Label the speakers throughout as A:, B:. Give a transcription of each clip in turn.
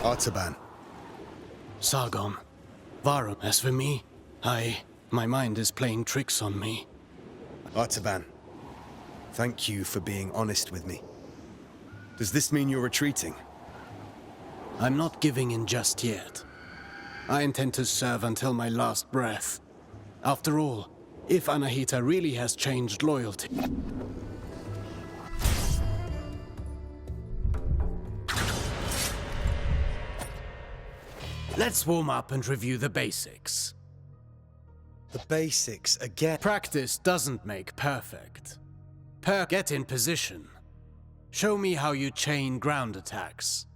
A: Artaban.
B: Sargon. Varum, as for me, my mind is playing tricks on me.
A: Artaban. Thank you for being honest with me. Does this mean you're retreating?
B: I'm not giving in just yet. I intend to serve until my last breath. After all, if Anahita really has changed loyalty... Let's warm up and review the basics.
A: The basics again.
B: Practice doesn't make perfect. Get in position. Show me how you chain ground attacks.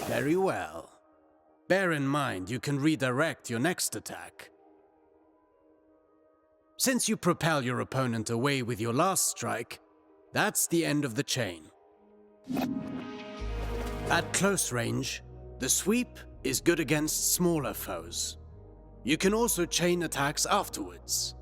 B: Very well. Bear in mind you can redirect your next attack. Since you propel your opponent away with your last strike, that's the end of the chain. At close range, the sweep is good against smaller foes. You can also chain attacks afterwards.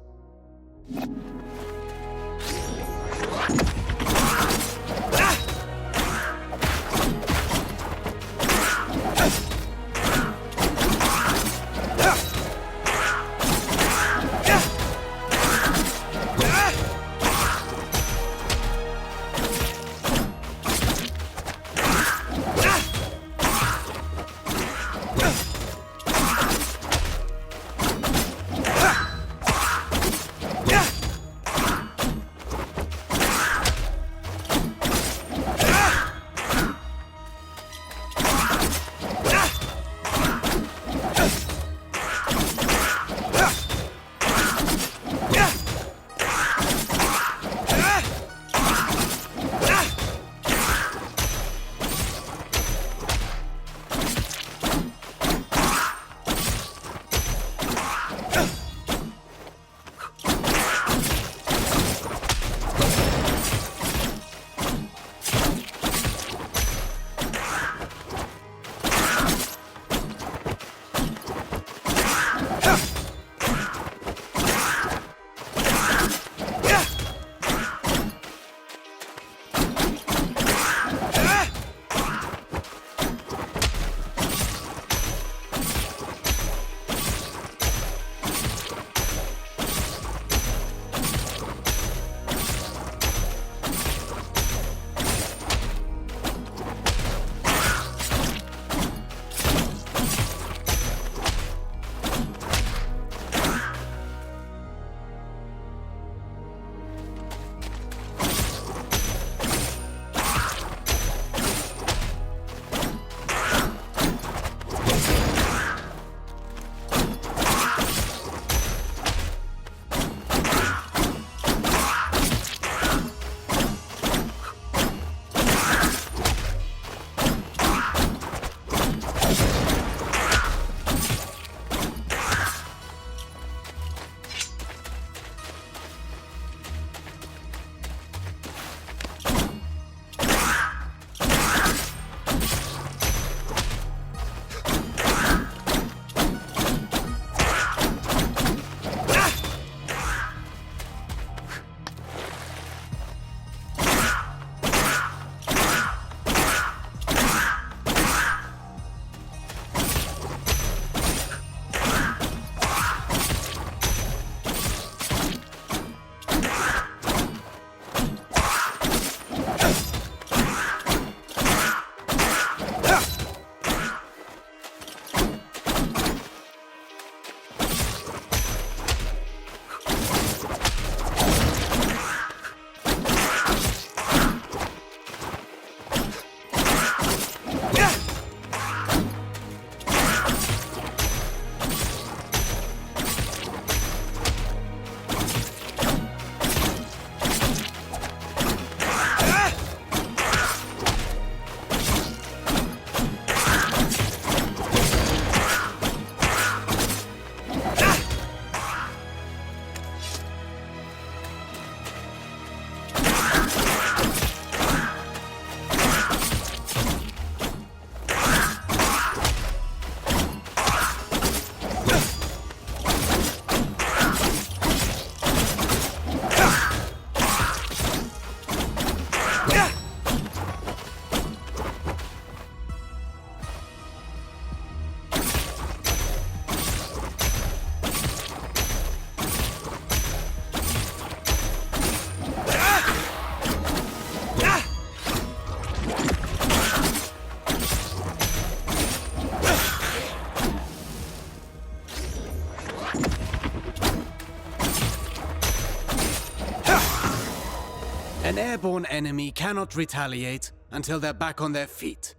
B: An airborne enemy cannot retaliate until they're back on their feet.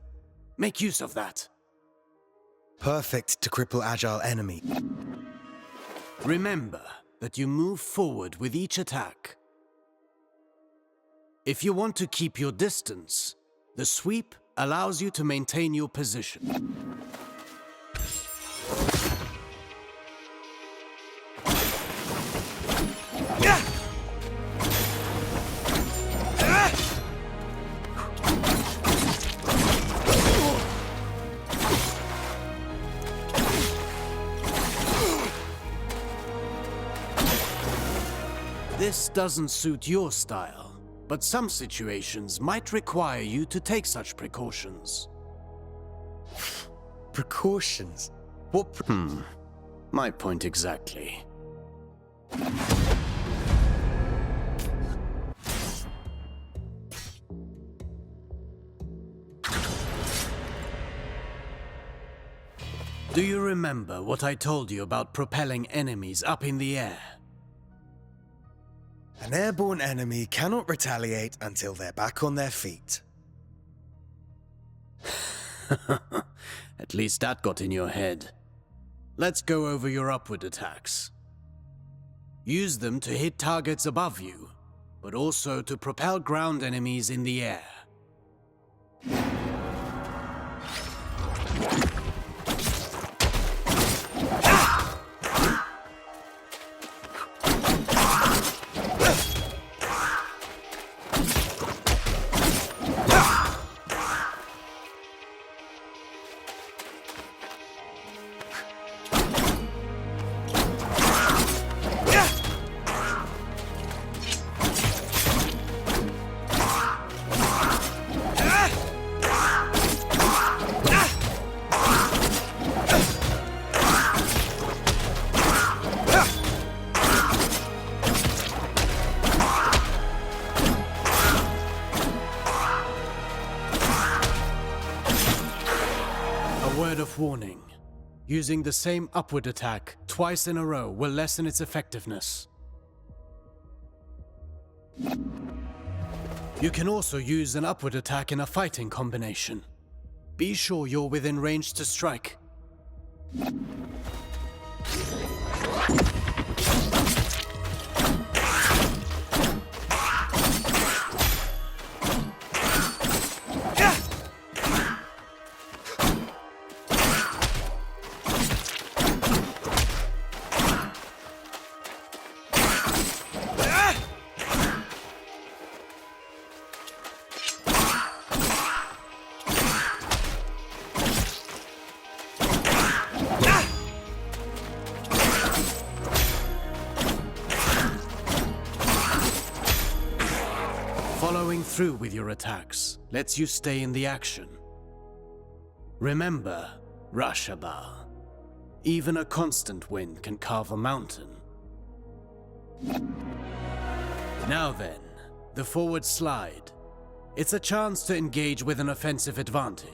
B: Make use of that.
A: Perfect to cripple agile enemy.
B: Remember that you move forward with each attack. If you want to keep your distance, the sweep allows you to maintain your position. This doesn't suit your style, but some situations might require you to take such precautions.
A: Precautions? What
B: My point exactly. Do you remember what I told you about propelling enemies up in the air?
A: An airborne enemy cannot retaliate until they're back on their feet.
B: At least that got in your head. Let's go over your upward attacks. Use them to hit targets above you, but also to propel ground enemies in the air. Word of warning. Using the same upward attack twice in a row will lessen its effectiveness. You can also use an upward attack in a fighting combination. Be sure you're within range to strike. Following through with your attacks lets you stay in the action. Remember, Rashaba. Even a constant wind can carve a mountain. Now then, the forward slide. It's a chance to engage with an offensive advantage.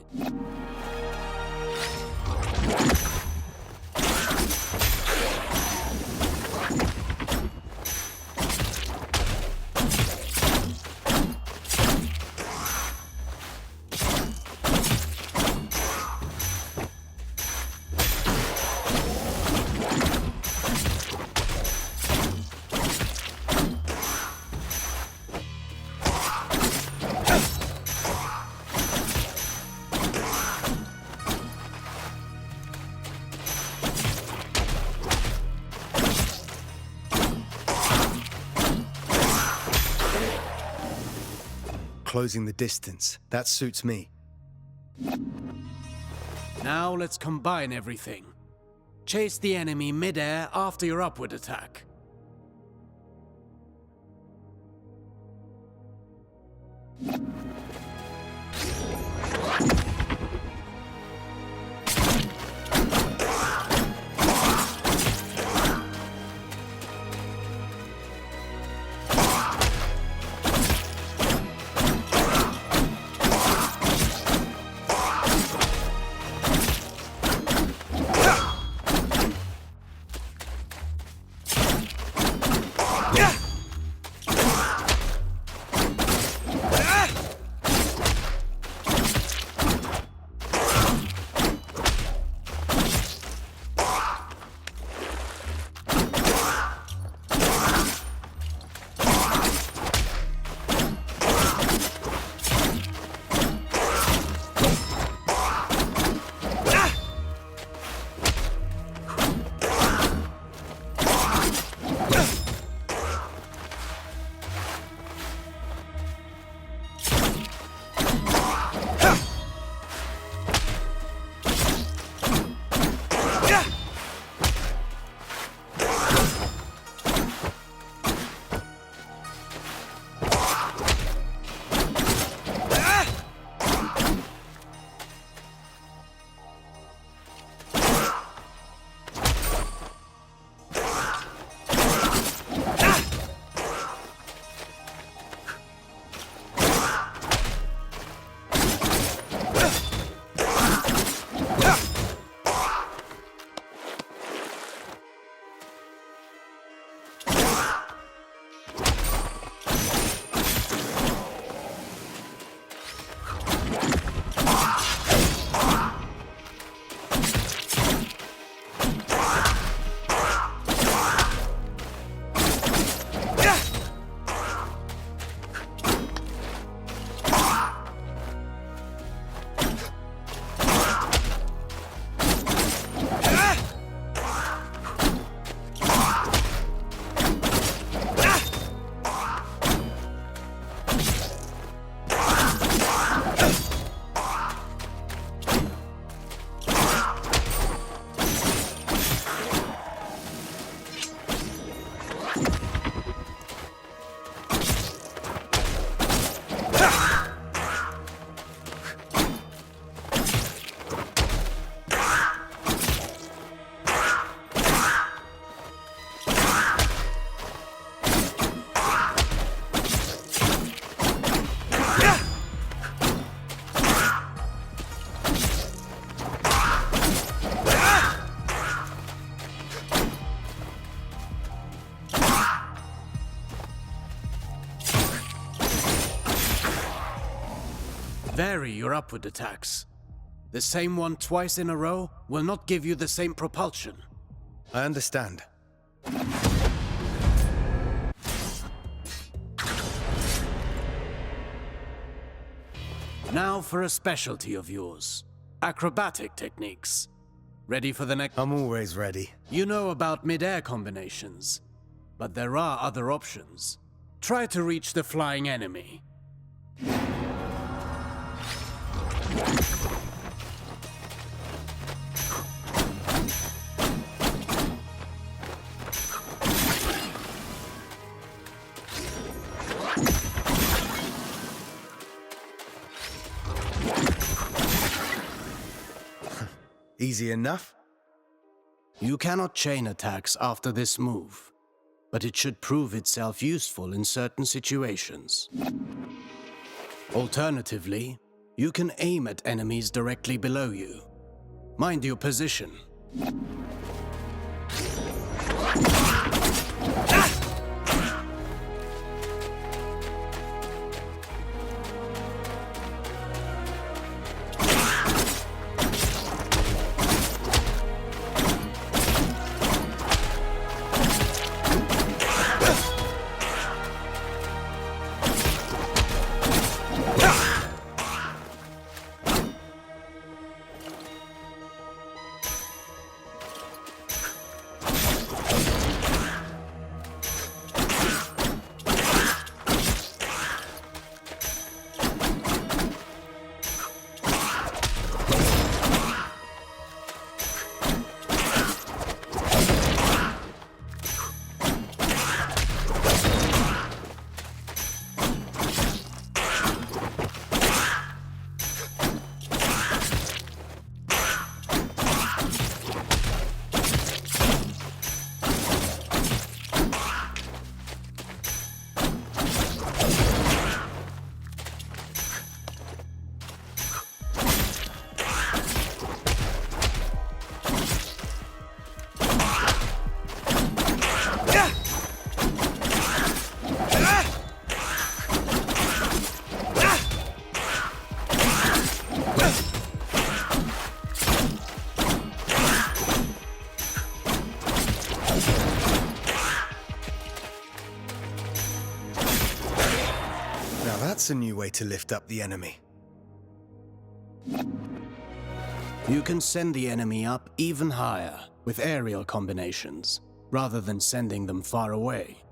A: Closing the distance. That suits me.
B: Now let's combine everything. Chase the enemy mid-air after your upward attack. Vary your upward attacks. The same one twice in a row will not give you the same propulsion.
A: I understand.
B: Now for a specialty of yours. Acrobatic techniques. Ready for the next...
A: I'm always ready.
B: You know about mid-air combinations, but there are other options. Try to reach the flying enemy.
A: Easy enough?
B: You cannot chain attacks after this move, but it should prove itself useful in certain situations. Alternatively, you can aim at enemies directly below you. Mind your position.
A: That's a new way to lift up the enemy.
B: You can send the enemy up even higher with aerial combinations, rather than sending them far away.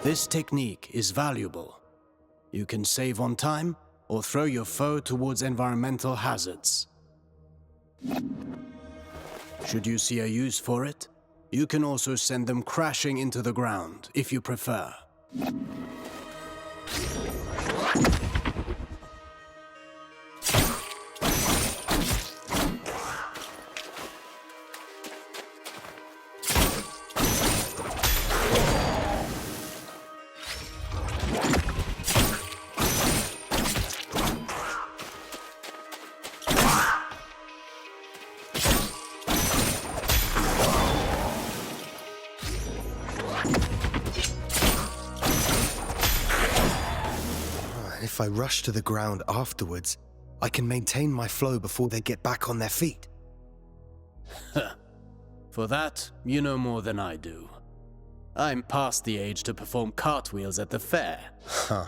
B: This technique is valuable. You can save on time or throw your foe towards environmental hazards. Should you see a use for it, you can also send them crashing into the ground if you prefer.
A: If I rush to the ground afterwards, I can maintain my flow before they get back on their feet.
B: For that, you know more than I do. I'm past the age to perform cartwheels at the fair.
A: Huh.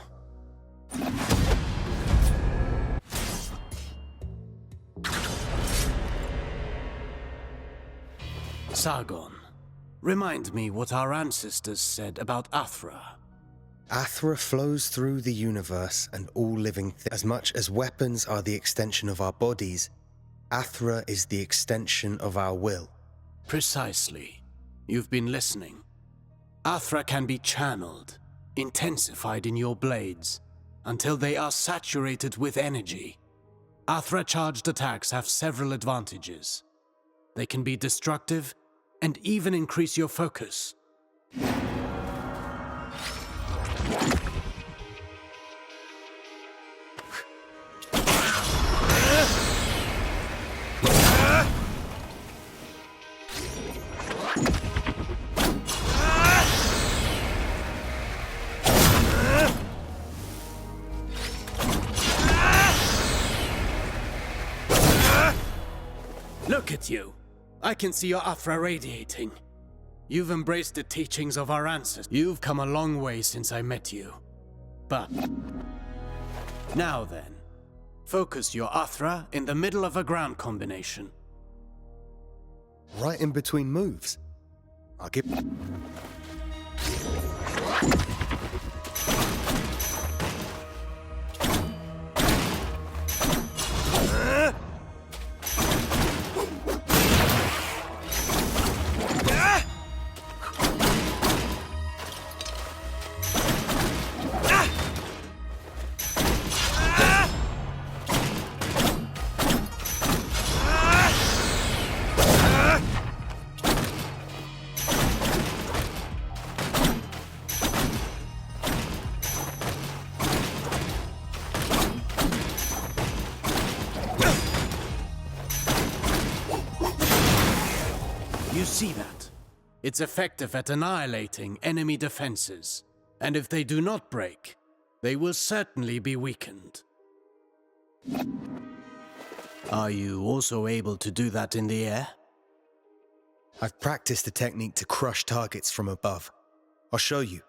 B: Sargon, remind me what our ancestors said about Athra.
A: Athra flows through the universe and all living things. As much as weapons are the extension of our bodies, Athra is the extension of our will.
B: Precisely. You've been listening. Athra can be channeled, intensified in your blades, until they are saturated with energy. Athra-charged attacks have several advantages. They can be destructive and even increase your focus. Look at you. I can see your Athra radiating. You've embraced the teachings of our ancestors. You've come a long way since I met you. But now then, focus your Athra in the middle of a ground combination.
A: Right in between moves. I'll give...
B: You see that? It's effective at annihilating enemy defenses. And if they do not break, they will certainly be weakened. Are you also able to do that in the air?
A: I've practiced the technique to crush targets from above. I'll show you.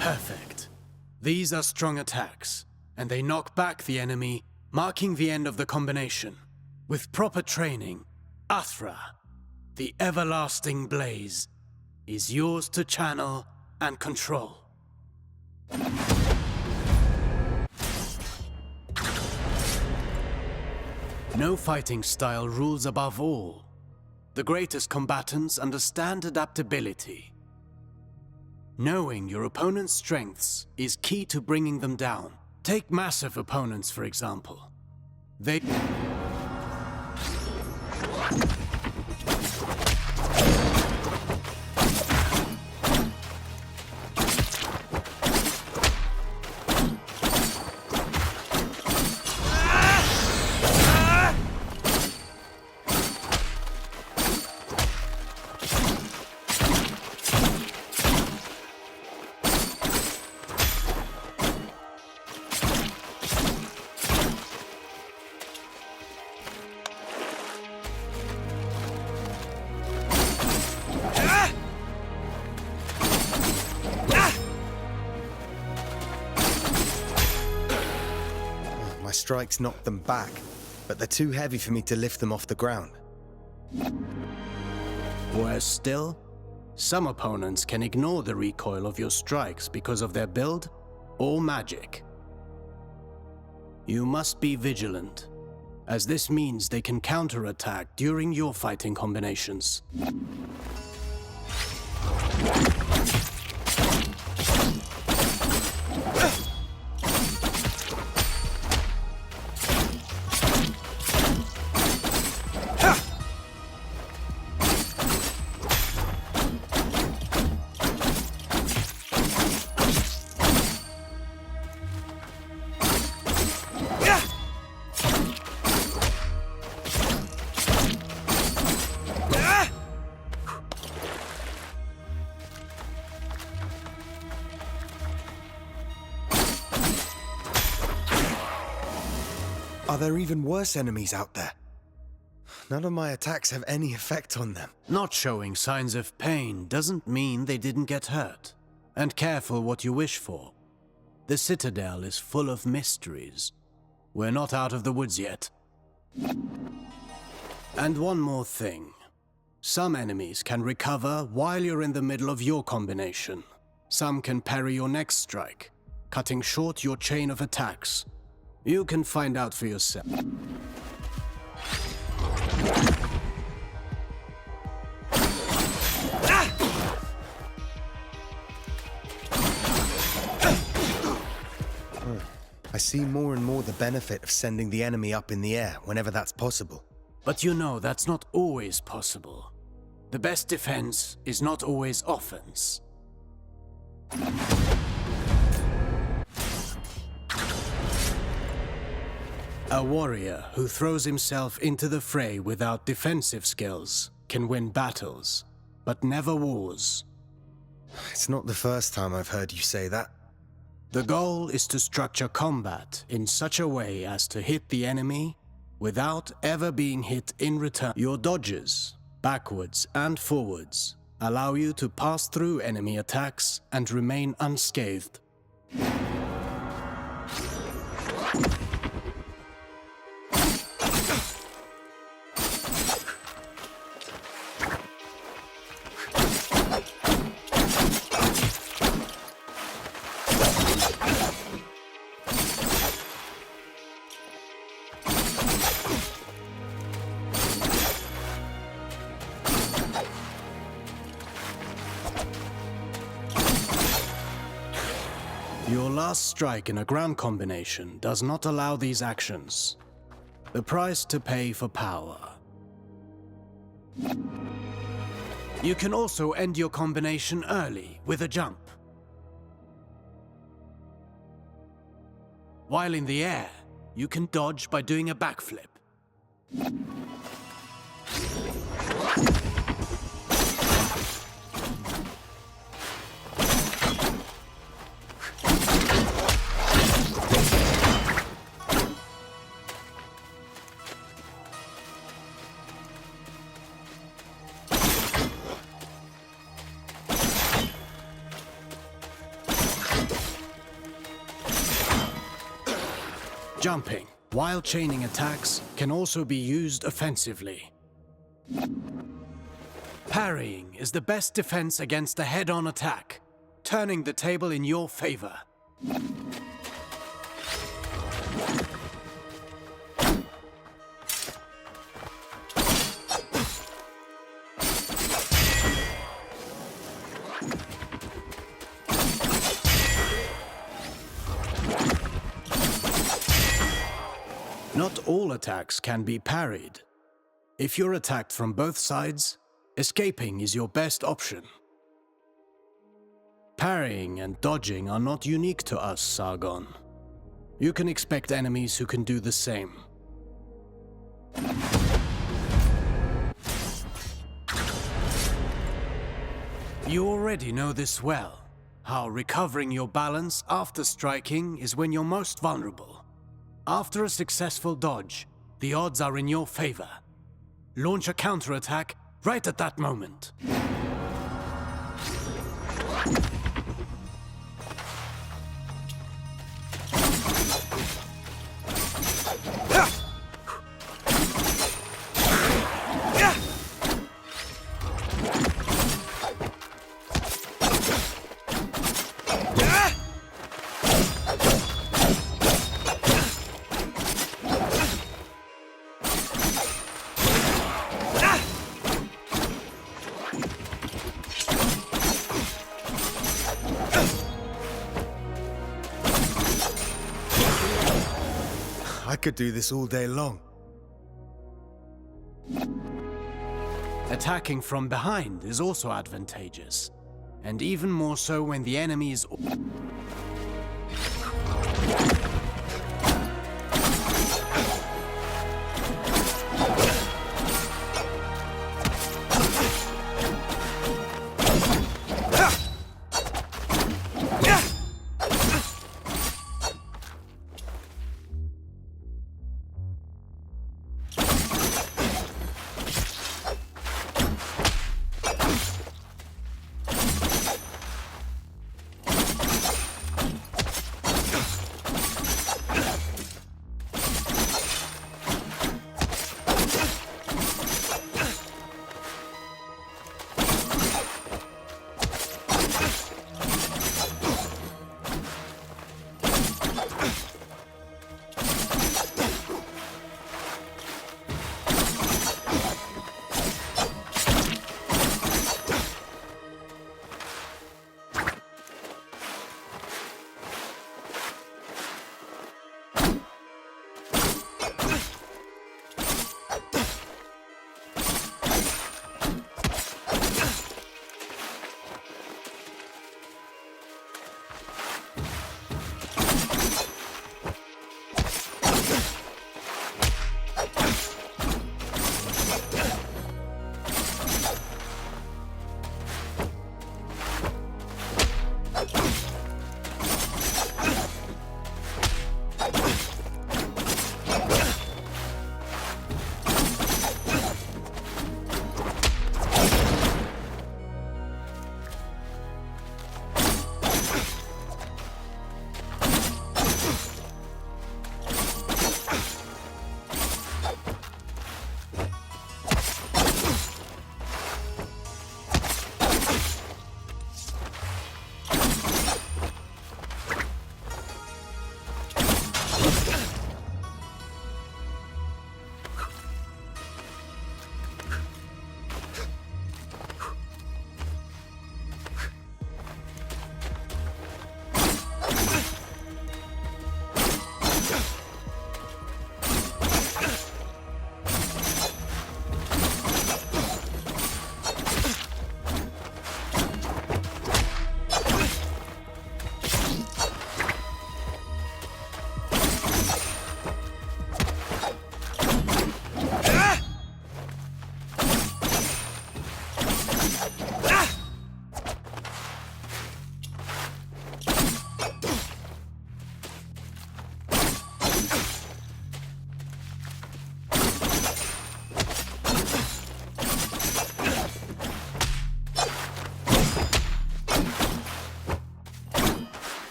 B: Perfect. These are strong attacks, and they knock back the enemy, marking the end of the combination. With proper training, Athra, the everlasting blaze, is yours to channel and control. No fighting style rules above all. The greatest combatants understand adaptability. Knowing your opponent's strengths is key to bringing them down. Take massive opponents, for example. They...
A: My strikes knocked them back, but they're too heavy for me to lift them off the ground.
B: Worse still, some opponents can ignore the recoil of your strikes because of their build or magic. You must be vigilant, as this means they can counterattack during your fighting combinations.
A: Are there even worse enemies out there? None of my attacks have any effect on them.
B: Not showing signs of pain doesn't mean they didn't get hurt. And careful what you wish for. The Citadel is full of mysteries. We're not out of the woods yet. And one more thing. Some enemies can recover while you're in the middle of your combination. Some can parry your next strike, cutting short your chain of attacks. You can find out for yourself.
A: I see more and more the benefit of sending the enemy up in the air whenever that's possible.
B: But you know that's not always possible. The best defense is not always offense. A warrior who throws himself into the fray without defensive skills can win battles, but never wars.
A: It's not the first time I've heard you say that.
B: The goal is to structure combat in such a way as to hit the enemy without ever being hit in return. Your dodges, backwards and forwards, allow you to pass through enemy attacks and remain unscathed. Your last strike in a ground combination does not allow these actions. The price to pay for power. You can also end your combination early with a jump. While in the air, you can dodge by doing a backflip. Jumping, while chaining attacks, can also be used offensively. Parrying is the best defense against a head-on attack, turning the table in your favor. Not all attacks can be parried. If you're attacked from both sides, escaping is your best option. Parrying and dodging are not unique to us, Sargon. You can expect enemies who can do the same. You already know this well, how recovering your balance after striking is when you're most vulnerable. After a successful dodge, the odds are in your favor. Launch a counterattack right at that moment.
A: I could do this all day long.
B: Attacking from behind is also advantageous, and even more so when the enemy is...